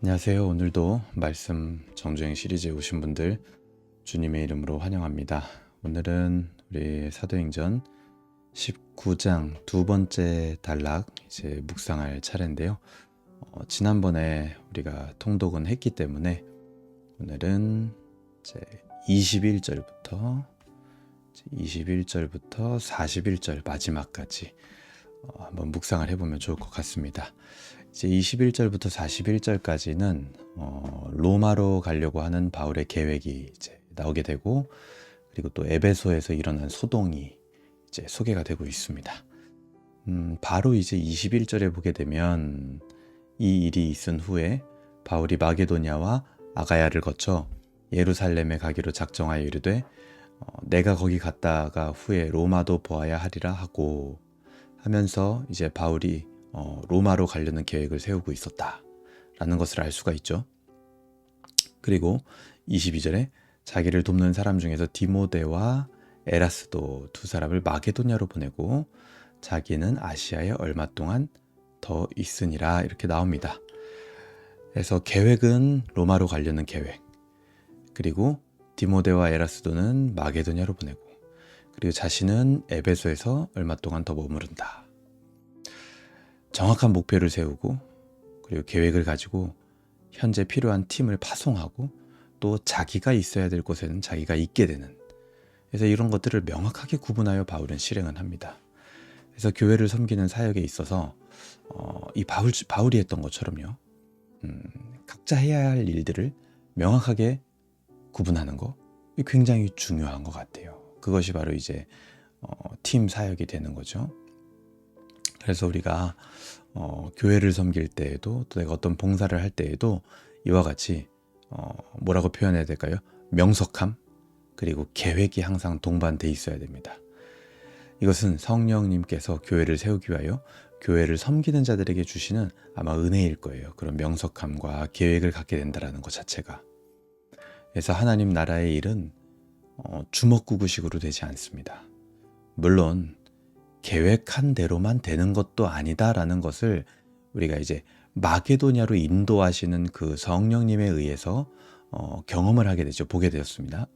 안녕하세요. 오늘도 말씀 정주행 시리즈에 오신 분들 주님의 이름으로 환영합니다. 오늘은 우리 사도행전 19장 두 번째 단락 이제 묵상할 차례인데요. 지난번에 우리가 통독은 했기 때문에 오늘은 이제 21절부터 41절 마지막까지 한번 묵상을 해보면 좋을 것 같습니다. 이제 21절부터 41절까지는 로마로 가려고 하는 바울의 계획이 이제 나오게 되고, 그리고 또 에베소에서 일어난 소동이 이제 소개가 되고 있습니다. 바로 이제 21절에 보게 되면 이 일이 있은 후에 바울이 마게도냐와 아가야를 거쳐 예루살렘에 가기로 작정하여 이르되 내가 거기 갔다가 후에 로마도 보아야 하리라 하고 하면서 이제 바울이 로마로 가려는 계획을 세우고 있었다라는 것을 알 수가 있죠. 그리고 22절에 자기를 돕는 사람 중에서 디모데와 에라스도 두 사람을 마게도냐로 보내고 자기는 아시아에 얼마 동안 더 있으니라 이렇게 나옵니다. 그래서 계획은 로마로 가려는 계획, 그리고 디모데와 에라스도는 마게도냐로 보내고, 그리고 자신은 에베소에서 얼마 동안 더 머무른다. 정확한 목표를 세우고, 그리고 계획을 가지고 현재 필요한 팀을 파송하고, 또 자기가 있어야 될 곳에는 자기가 있게 되는, 그래서 이런 것들을 명확하게 구분하여 바울은 실행을 합니다. 그래서 교회를 섬기는 사역에 있어서 이 바울이 했던 것처럼요, 각자 해야 할 일들을 명확하게 구분하는 거 굉장히 중요한 것 같아요. 그것이 바로 이제 팀 사역이 되는 거죠. 그래서 우리가 교회를 섬길 때에도, 또 내가 어떤 봉사를 할 때에도 이와 같이 뭐라고 표현해야 될까요? 명석함, 그리고 계획이 항상 동반돼 있어야 됩니다. 이것은 성령님께서 교회를 세우기 위하여 교회를 섬기는 자들에게 주시는 아마 은혜일 거예요. 그런 명석함과 계획을 갖게 된다는 것 자체가. 그래서 하나님 나라의 일은 주먹구구식으로 되지 않습니다. 물론 계획한 대로만 되는 것도 아니다라는 것을 우리가 이제 마게도냐로 인도하시는 그 성령님에 의해서 경험을 하게 되죠. 보게 되었습니다.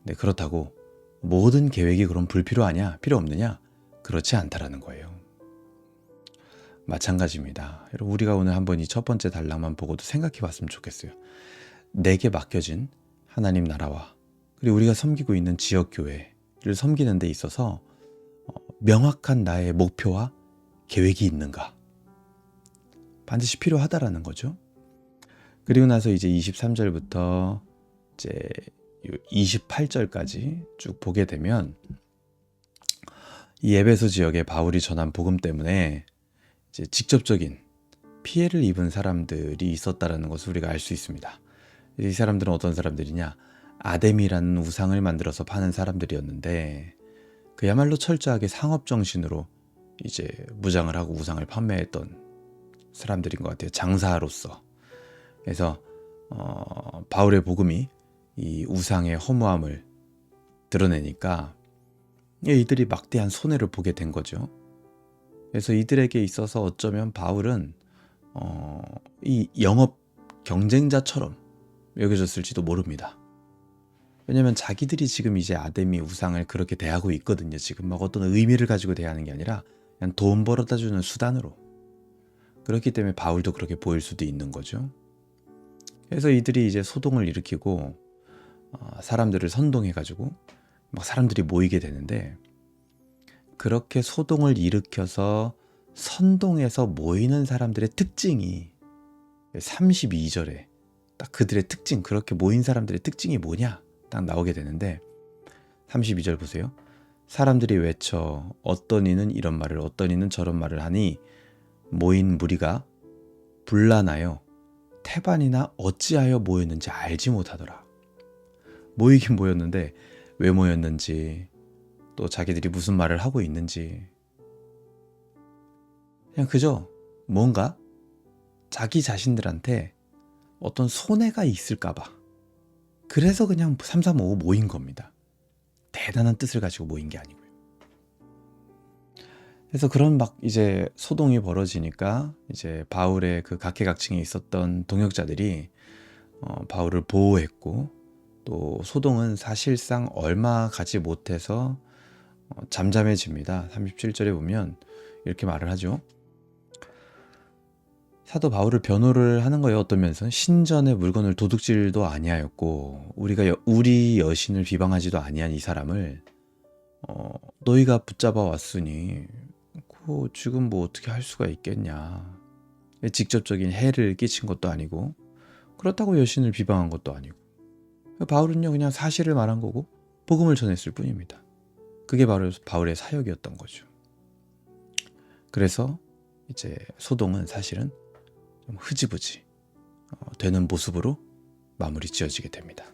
네, 그렇다고 모든 계획이 그럼 불필요하냐? 필요 없느냐? 그렇지 않다라는 거예요. 마찬가지입니다. 여러분, 우리가 오늘 한번 이 첫 번째 단락만 보고도 생각해 봤으면 좋겠어요. 내게 맡겨진 하나님 나라와, 그리고 우리가 섬기고 있는 지역교회를 섬기는 데 있어서 명확한 나의 목표와 계획이 있는가? 반드시 필요하다라는 거죠. 그리고 나서 이제 23절부터 이제 28절까지 쭉 보게 되면 이 에베소 지역에 바울이 전한 복음 때문에 이제 직접적인 피해를 입은 사람들이 있었다라는 것을 우리가 알 수 있습니다. 이 사람들은 어떤 사람들이냐? 아데미라는 우상을 만들어서 파는 사람들이었는데, 그야말로 철저하게 상업 정신으로 이제 무장을 하고 우상을 판매했던 사람들인 것 같아요. 장사로서. 그래서 바울의 복음이 이 우상의 허무함을 드러내니까 이들이 막대한 손해를 보게 된 거죠. 그래서 이들에게 있어서 어쩌면 바울은 이 영업 경쟁자처럼 여겨졌을지도 모릅니다. 왜냐하면 자기들이 지금 이제 아데미 우상을 그렇게 대하고 있거든요. 지금 막 어떤 의미를 가지고 대하는 게 아니라 그냥 돈 벌어다 주는 수단으로. 그렇기 때문에 바울도 그렇게 보일 수도 있는 거죠. 그래서 이들이 이제 소동을 일으키고 사람들을 선동해가지고 막 사람들이 모이게 되는데, 그렇게 소동을 일으켜서 선동해서 모이는 사람들의 특징이 32절에 딱 그들의 특징, 그렇게 모인 사람들의 특징이 뭐냐 딱 나오게 되는데, 32절 보세요. 사람들이 외쳐 어떤 이는 이런 말을 어떤 이는 저런 말을 하니 모인 무리가 분란하여 태반이나 어찌하여 모였는지 알지 못하더라. 모이긴 모였는데 왜 모였는지, 또 자기들이 무슨 말을 하고 있는지, 그냥 그저 뭔가 자기 자신들한테 어떤 손해가 있을까봐, 그래서 그냥 335 모인 겁니다. 대단한 뜻을 가지고 모인 게 아니고요. 그래서 그런 막 이제 소동이 벌어지니까 이제 바울의 그 각계각층에 있었던 동역자들이 바울을 보호했고, 또 소동은 사실상 얼마 가지 못해서 잠잠해집니다. 37절에 보면 이렇게 말을 하죠. 사도 바울을 변호를 하는 거예요. 어떤 면에서는 신전의 물건을 도둑질도 아니하였고 우리 여신을 비방하지도 아니한 이 사람을 너희가 붙잡아 왔으니 지금 뭐 어떻게 할 수가 있겠냐. 직접적인 해를 끼친 것도 아니고 그렇다고 여신을 비방한 것도 아니고, 바울은요 그냥 사실을 말한 거고 복음을 전했을 뿐입니다. 그게 바로 바울의 사역이었던 거죠. 그래서 이제 소동은 사실은 좀 흐지부지 되는 모습으로 마무리 지어지게 됩니다.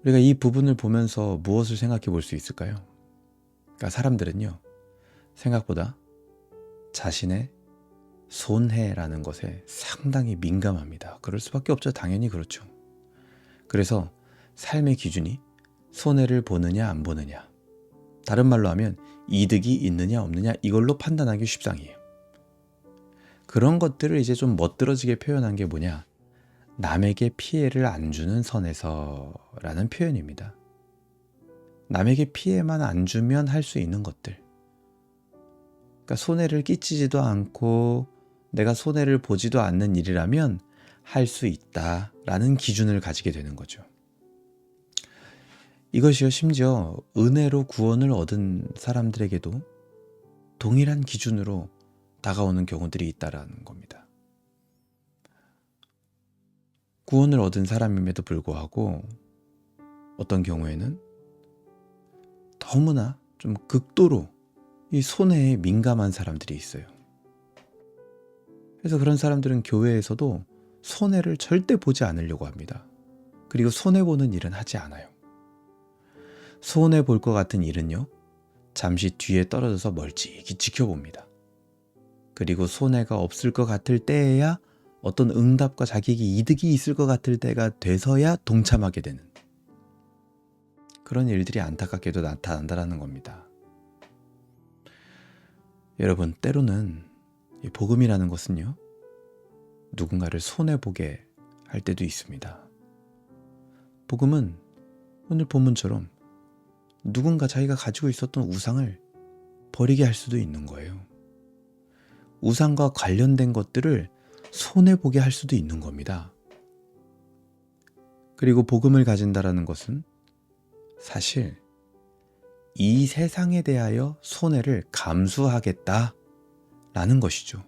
우리가 이 부분을 보면서 무엇을 생각해 볼 수 있을까요? 그러니까 사람들은요 생각보다 자신의 손해라는 것에 상당히 민감합니다. 그럴 수밖에 없죠. 당연히 그렇죠. 그래서 삶의 기준이 손해를 보느냐 안 보느냐, 다른 말로 하면 이득이 있느냐 없느냐, 이걸로 판단하기 쉽상이에요. 그런 것들을 이제 좀 멋들어지게 표현한 게 뭐냐, 남에게 피해를 안 주는 선에서라는 표현입니다. 남에게 피해만 안 주면 할 수 있는 것들, 그러니까 손해를 끼치지도 않고 내가 손해를 보지도 않는 일이라면 할 수 있다라는 기준을 가지게 되는 거죠. 이것이요 심지어 은혜로 구원을 얻은 사람들에게도 동일한 기준으로 다가오는 경우들이 있다라는 겁니다. 구원을 얻은 사람임에도 불구하고 어떤 경우에는 너무나 좀 극도로 이 손해에 민감한 사람들이 있어요. 그래서 그런 사람들은 교회에서도 손해를 절대 보지 않으려고 합니다. 그리고 손해보는 일은 하지 않아요. 손해볼 것 같은 일은요 잠시 뒤에 떨어져서 멀찍이 지켜봅니다. 그리고 손해가 없을 것 같을 때에야, 어떤 응답과 자기에게 이득이 있을 것 같을 때가 돼서야 동참하게 되는 그런 일들이 안타깝게도 나타난다는 겁니다. 여러분, 때로는 이 복음이라는 것은요 누군가를 손해보게 할 때도 있습니다. 복음은 오늘 본문처럼 누군가 자기가 가지고 있었던 우상을 버리게 할 수도 있는 거예요. 우상과 관련된 것들을 손해보게 할 수도 있는 겁니다. 그리고 복음을 가진다라는 것은 사실 이 세상에 대하여 손해를 감수하겠다라는 것이죠.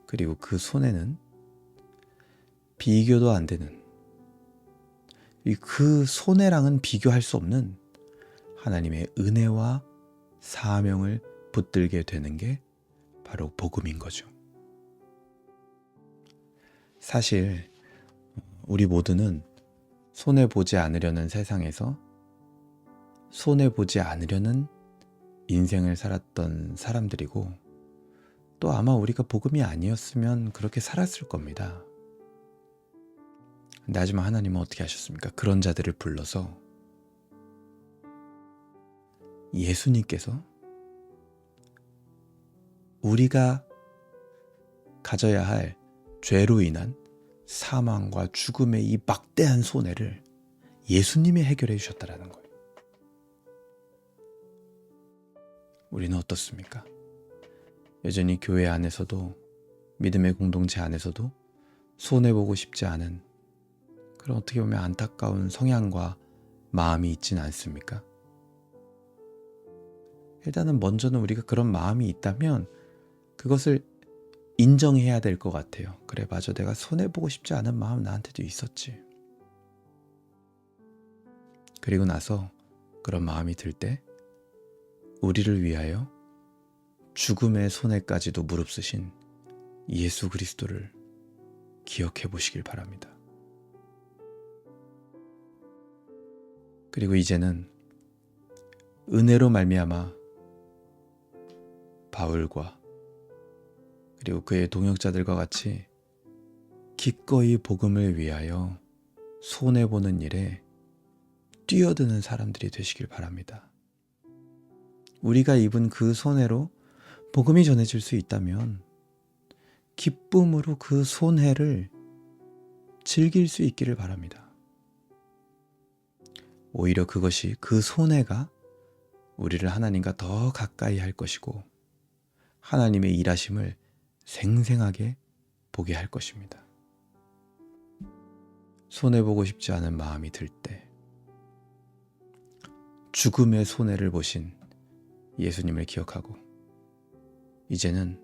그리고 그 손해는 비교도 안 되는, 그 손해랑은 비교할 수 없는 하나님의 은혜와 사명을 붙들게 되는 게 바로 복음인 거죠. 사실 우리 모두는 손해보지 않으려는 세상에서 손해보지 않으려는 인생을 살았던 사람들이고, 또 아마 우리가 복음이 아니었으면 그렇게 살았을 겁니다. 근데 하지만 하나님은 어떻게 하셨습니까? 그런 자들을 불러서 예수님께서 우리가 가져야 할 죄로 인한 사망과 죽음의 이 막대한 손해를 예수님이 해결해 주셨다라는 거예요. 우리는 어떻습니까? 여전히 교회 안에서도, 믿음의 공동체 안에서도 손해보고 싶지 않은 그런, 어떻게 보면 안타까운 성향과 마음이 있지는 않습니까? 일단은 먼저는 우리가 그런 마음이 있다면 그것을 인정해야 될 것 같아요. 그래, 맞아, 내가 손해보고 싶지 않은 마음 나한테도 있었지. 그리고 나서 그런 마음이 들 때 우리를 위하여 죽음의 손해까지도 무릅쓰신 예수 그리스도를 기억해 보시길 바랍니다. 그리고 이제는 은혜로 말미암아 바울과 그리고 그의 동역자들과 같이 기꺼이 복음을 위하여 손해보는 일에 뛰어드는 사람들이 되시길 바랍니다. 우리가 입은 그 손해로 복음이 전해질 수 있다면 기쁨으로 그 손해를 즐길 수 있기를 바랍니다. 오히려 그것이 그 손해가 우리를 하나님과 더 가까이 할 것이고 하나님의 일하심을 생생하게 보게 할 것입니다. 손해보고 싶지 않은 마음이 들 때 죽음의 손해를 보신 예수님을 기억하고 이제는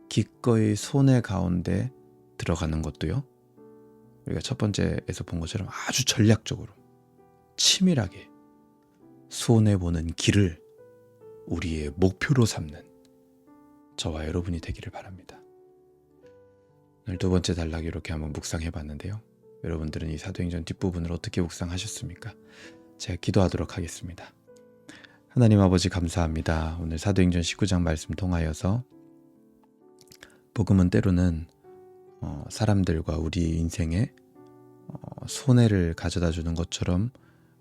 기꺼이 손해 가운데 들어가는 것도요, 우리가 첫 번째에서 본 것처럼 아주 전략적으로 치밀하게 손해보는 길을 우리의 목표로 삼는 저와 여러분이 되기를 바랍니다. 오늘 두 번째 단락 이렇게 한번 묵상해 봤는데요. 여러분들은 이 사도행전 뒷부분을 어떻게 묵상하셨습니까? 제가 기도하도록 하겠습니다. 하나님 아버지 감사합니다. 오늘 사도행전 19장 말씀 통하여서 복음은 때로는 사람들과 우리 인생에 손해를 가져다 주는 것처럼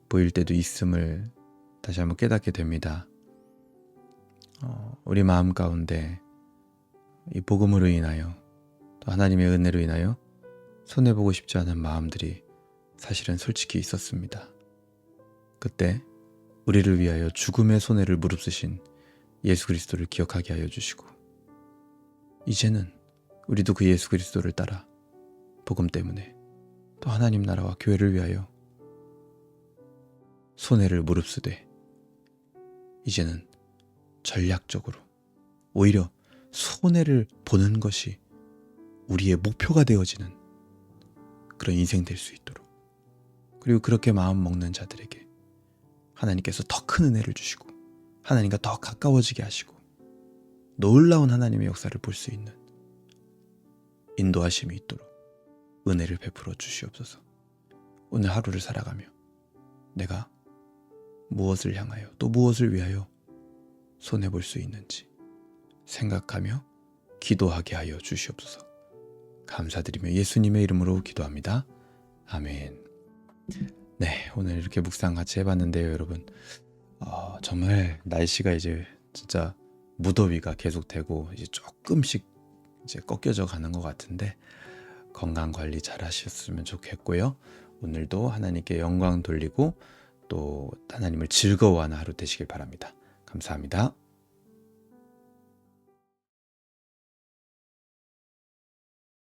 보일 때도 있음을 다시 한번 깨닫게 됩니다. 우리 마음 가운데 이 복음으로 인하여 또 하나님의 은혜로 인하여 손해보고 싶지 않은 마음들이 사실은 솔직히 있었습니다. 그때 우리를 위하여 죽음의 손해를 무릅쓰신 예수 그리스도를 기억하게 하여 주시고 이제는 우리도 그 예수 그리스도를 따라 복음 때문에 또 하나님 나라와 교회를 위하여 손해를 무릅쓰되 이제는 전략적으로 오히려 손해를 보는 것이 우리의 목표가 되어지는 그런 인생 될 수 있도록, 그리고 그렇게 마음 먹는 자들에게 하나님께서 더 큰 은혜를 주시고 하나님과 더 가까워지게 하시고 놀라운 하나님의 역사를 볼 수 있는 인도하심이 있도록 은혜를 베풀어 주시옵소서. 오늘 하루를 살아가며 내가 무엇을 향하여 또 무엇을 위하여 손해볼 수 있는지 생각하며 기도하게 하여 주시옵소서. 감사드리며 예수님의 이름으로 기도합니다. 아멘. 네, 오늘 이렇게 묵상 같이 해봤는데요, 여러분. 정말 날씨가 이제 진짜 무더위가 계속되고 이제 조금씩 이제 꺾여져 가는 것 같은데 건강 관리 잘 하셨으면 좋겠고요. 오늘도 하나님께 영광 돌리고 또 하나님을 즐거워하는 하루 되시길 바랍니다. 감사합니다.